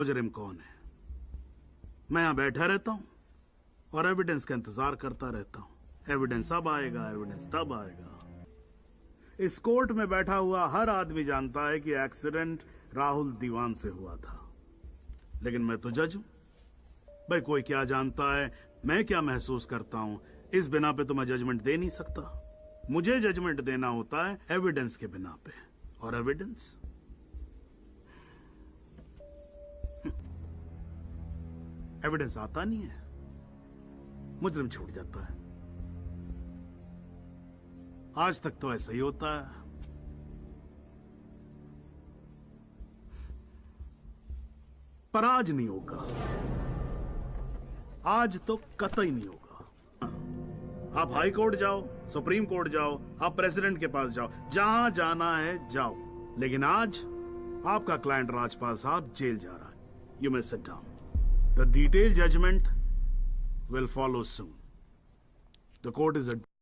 मुजरिम कौन है? मैं यहां बैठा रहता हूं और एविडेंस का इंतजार करता रहता हूं। एविडेंस अब आएगा, एविडेंस तब आएगा। इस कोर्ट में बैठा हुआ हर आदमी जानता है कि एक्सीडेंट राहुल दीवान से हुआ था, लेकिन मैं तो जज हूं। भाई कोई क्या जानता है, मैं क्या महसूस करता हूं, इस बिना पे तो मैं जजमेंट दे नहीं सकता। मुझे जजमेंट देना होता है एविडेंस के बिना पे, और एविडेंस एविडेंस आता नहीं है, मुजरिम छूट जाता है। आज तक तो ऐसा ही होता है। पर आज नहीं होगा, आज तो कतई नहीं होगा। आप हाई कोर्ट जाओ, सुप्रीम कोर्ट जाओ, आप प्रेसिडेंट के पास जाओ, जहां जाना है जाओ, लेकिन आज आपका क्लाइंट राजपाल साहब जेल जा रहा है। You may sit down. The detailed judgment will follow soon. The court is adjourned.